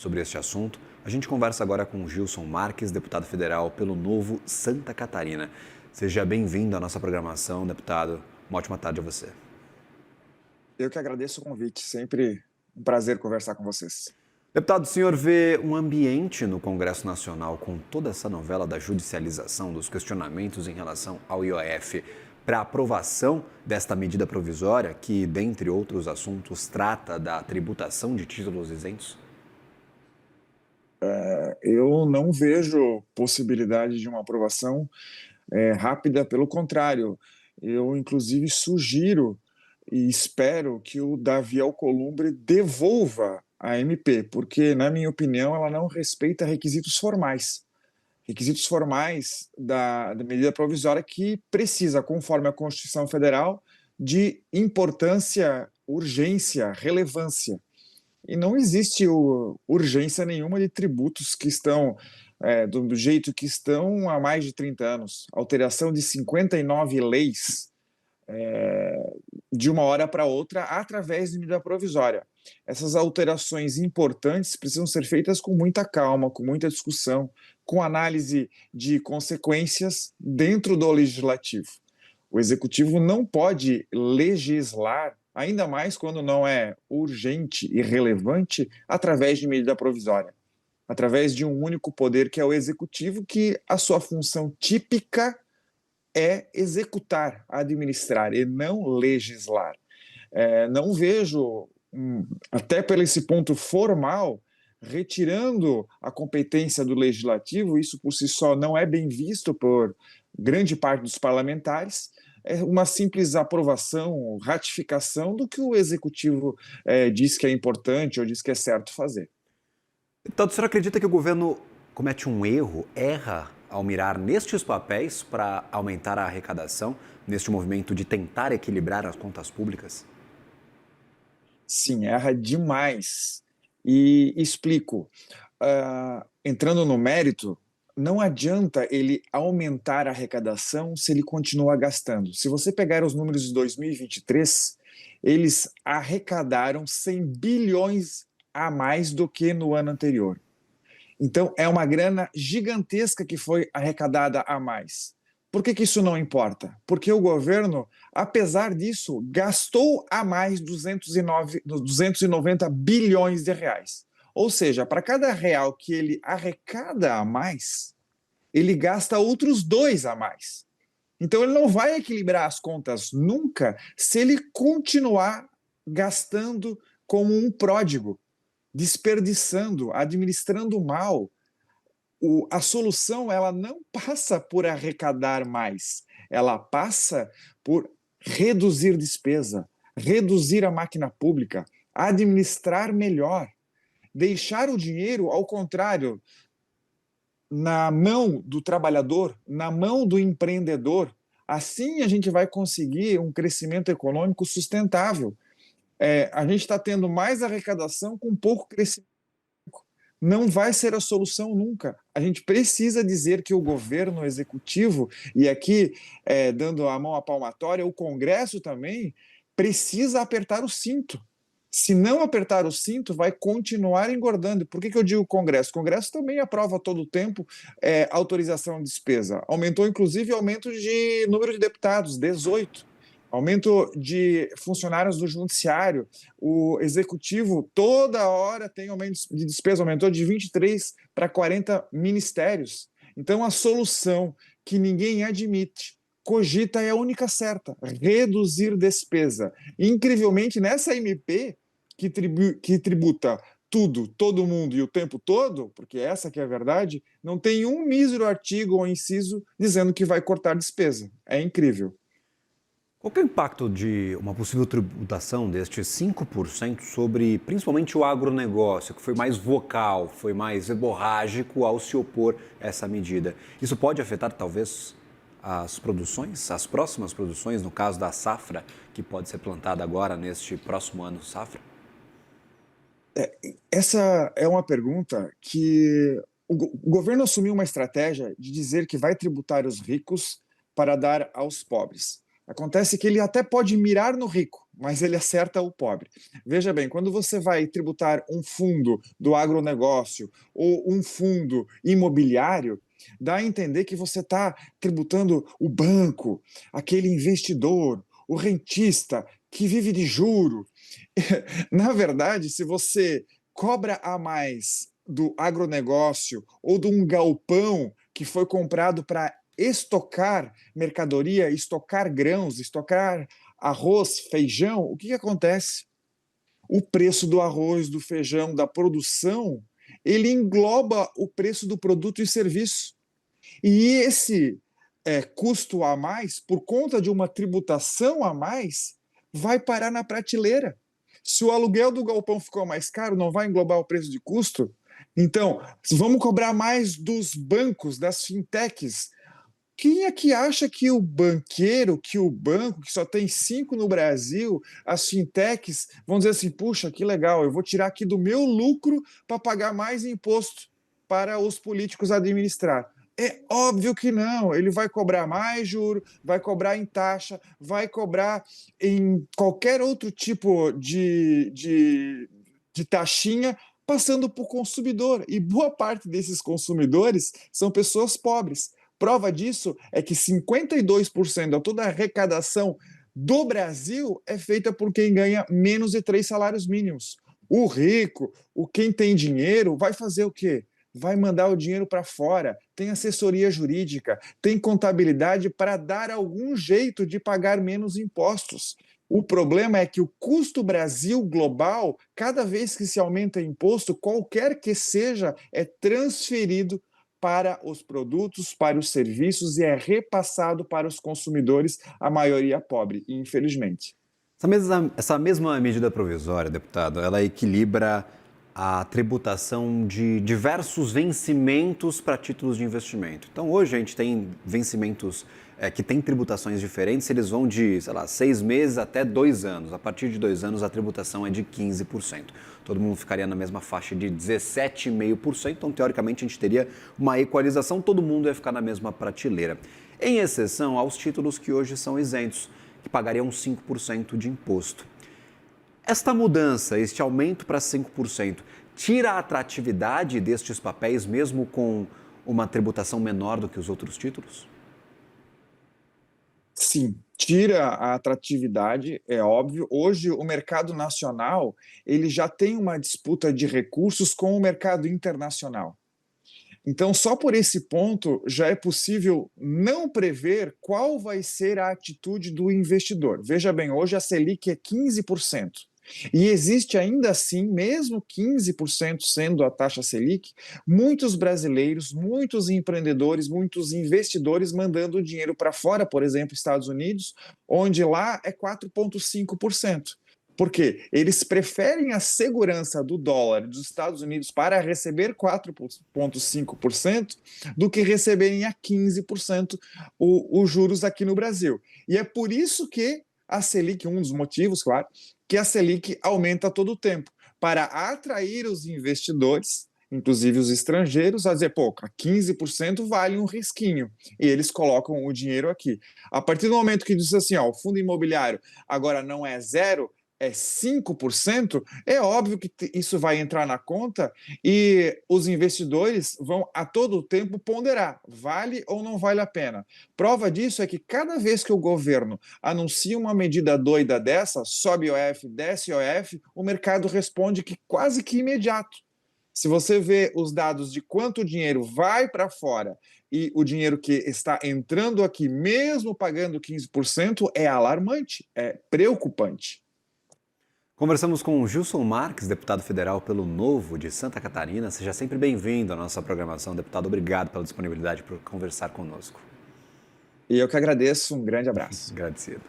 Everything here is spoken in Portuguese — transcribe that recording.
sobre este assunto. A gente conversa agora com Gilson Marques, deputado federal pelo Novo Santa Catarina. Seja bem-vindo à nossa programação, deputado. Uma ótima tarde a você. Eu que agradeço o convite, sempre um prazer conversar com vocês. Deputado, o senhor vê um ambiente no Congresso Nacional com toda essa novela da judicialização dos questionamentos em relação ao IOF para aprovação desta medida provisória que, dentre outros assuntos, trata da tributação de títulos isentos? Eu não vejo possibilidade de uma aprovação rápida, pelo contrário, eu inclusive sugiro e espero que o Davi Alcolumbre devolva a MP, porque, na minha opinião, ela não respeita requisitos formais da medida provisória que precisa, conforme a Constituição Federal, de importância, urgência, relevância. E não existe urgência nenhuma de tributos que estão do jeito que estão há mais de 30 anos. Alteração de 59 leis de uma hora para outra através de medida provisória. Essas alterações importantes precisam ser feitas com muita calma, com muita discussão, com análise de consequências dentro do legislativo. O executivo não pode legislar, ainda mais quando não é urgente e relevante, através de medida provisória, através de um único poder que é o executivo, que a sua função típica é executar, administrar e não legislar. Não vejo, até por esse ponto formal, retirando a competência do legislativo, isso por si só não é bem visto por grande parte dos parlamentares, é uma simples aprovação, ratificação do que o executivo diz que é importante ou diz que é certo fazer. Deputado, o senhor acredita que o governo comete um erro, erra ao mirar nestes papéis para aumentar a arrecadação, neste movimento de tentar equilibrar as contas públicas? Sim, erra demais. E explico. Entrando no mérito, não adianta ele aumentar a arrecadação se ele continua gastando. Se você pegar os números de 2023, eles arrecadaram 100 bilhões a mais do que no ano anterior. Então, é uma grana gigantesca que foi arrecadada a mais. Por que isso não importa? Porque o governo, apesar disso, gastou a mais 290 bilhões de reais. Ou seja, para cada real que ele arrecada a mais, ele gasta outros dois a mais. Então, ele não vai equilibrar as contas nunca se ele continuar gastando como um pródigo, desperdiçando, administrando mal. A solução ela não passa por arrecadar mais, ela passa por reduzir despesa, reduzir a máquina pública, administrar melhor, deixar o dinheiro, ao contrário, na mão do trabalhador, na mão do empreendedor. Assim a gente vai conseguir um crescimento econômico sustentável. A gente está tendo mais arrecadação com pouco crescimento. Não vai ser a solução nunca. A gente precisa dizer que o governo, o executivo, e aqui dando a mão à palmatória, o Congresso também precisa apertar o cinto. Se não apertar o cinto, vai continuar engordando. Por que eu digo Congresso? O Congresso também aprova todo o tempo autorização de despesa. Aumentou, inclusive, aumento de número de deputados, 18. Aumento de funcionários do judiciário, o executivo toda hora tem aumento de despesa, aumentou de 23 para 40 ministérios. Então a solução que ninguém admite, cogita é a única certa, reduzir despesa. Incrivelmente, nessa MP que tributa tudo, todo mundo e o tempo todo, porque essa que é a verdade, não tem um mísero artigo ou inciso dizendo que vai cortar despesa. É incrível. Qual que é o impacto de uma possível tributação destes 5% sobre principalmente o agronegócio, que foi mais vocal, foi mais hemorrágico ao se opor a essa medida? Isso pode afetar talvez as produções, as próximas produções, no caso da safra, que pode ser plantada agora neste próximo ano safra? Essa é uma pergunta que o governo assumiu uma estratégia de dizer que vai tributar os ricos para dar aos pobres. Acontece que ele até pode mirar no rico, mas ele acerta o pobre. Veja bem, quando você vai tributar um fundo do agronegócio ou um fundo imobiliário, dá a entender que você está tributando o banco, aquele investidor, o rentista que vive de juro. Na verdade, se você cobra a mais do agronegócio ou de um galpão que foi comprado para estocar mercadoria, estocar grãos, estocar arroz, feijão, o que, que acontece? O preço do arroz, do feijão, da produção, ele engloba o preço do produto e serviço. E esse custo a mais, por conta de uma tributação a mais, vai parar na prateleira. Se o aluguel do galpão ficou mais caro, não vai englobar o preço de custo? Então, vamos cobrar mais dos bancos, das fintechs. Quem é que acha que o banqueiro, que o banco, que só tem 5 no Brasil, as fintechs, vão dizer assim, puxa, que legal, eu vou tirar aqui do meu lucro para pagar mais imposto para os políticos administrar? É óbvio que não, ele vai cobrar mais juro, vai cobrar em taxa, vai cobrar em qualquer outro tipo de taxinha, passando para o consumidor. E boa parte desses consumidores são pessoas pobres. Prova disso é que 52% de toda a arrecadação do Brasil é feita por quem ganha menos de 3 salários mínimos. O rico, o quem tem dinheiro, vai fazer o quê? Vai mandar o dinheiro para fora, tem assessoria jurídica, tem contabilidade para dar algum jeito de pagar menos impostos. O problema é que o custo Brasil global, cada vez que se aumenta imposto, qualquer que seja, é transferido para os produtos, para os serviços e é repassado para os consumidores, a maioria pobre, infelizmente. Essa mesma medida provisória, deputado, ela equilibra a tributação de diversos vencimentos para títulos de investimento. Então, hoje a gente tem vencimentos que têm tributações diferentes, eles vão de, sei lá, 6 meses até 2 anos. A partir de 2 anos, a tributação é de 15%. Todo mundo ficaria na mesma faixa de 17,5%. Então, teoricamente, a gente teria uma equalização, todo mundo ia ficar na mesma prateleira. Em exceção aos títulos que hoje são isentos, que pagariam 5% de imposto. Esta mudança, este aumento para 5%, tira a atratividade destes papéis mesmo com uma tributação menor do que os outros títulos? Sim, tira a atratividade, é óbvio. Hoje o mercado nacional, ele já tem uma disputa de recursos com o mercado internacional. Então, só por esse ponto já é possível não prever qual vai ser a atitude do investidor. Veja bem, hoje a Selic é 15%. E existe ainda assim, mesmo 15% sendo a taxa Selic, muitos brasileiros, muitos empreendedores, muitos investidores mandando dinheiro para fora, por exemplo, Estados Unidos, onde lá é 4,5%. Por quê? Eles preferem a segurança do dólar dos Estados Unidos para receber 4,5% do que receberem a 15% os juros aqui no Brasil. E é por isso que a Selic, um dos motivos, claro, que a Selic aumenta a todo tempo, para atrair os investidores, inclusive os estrangeiros, a dizer, pô, 15% vale um risquinho, e eles colocam o dinheiro aqui. A partir do momento que diz assim, ó, o fundo imobiliário agora não é zero, é 5%, é óbvio que isso vai entrar na conta e os investidores vão a todo tempo ponderar, vale ou não vale a pena. Prova disso é que cada vez que o governo anuncia uma medida doida dessa, sobe IOF, desce IOF, o mercado responde que quase que imediato. Se você vê os dados de quanto dinheiro vai para fora e o dinheiro que está entrando aqui, mesmo pagando 15%, é alarmante, é preocupante. Conversamos com o Gilson Marques, deputado federal pelo Novo de Santa Catarina. Seja sempre bem-vindo à nossa programação, deputado. Obrigado pela disponibilidade por conversar conosco. E eu que agradeço. Um grande abraço. Agradecido.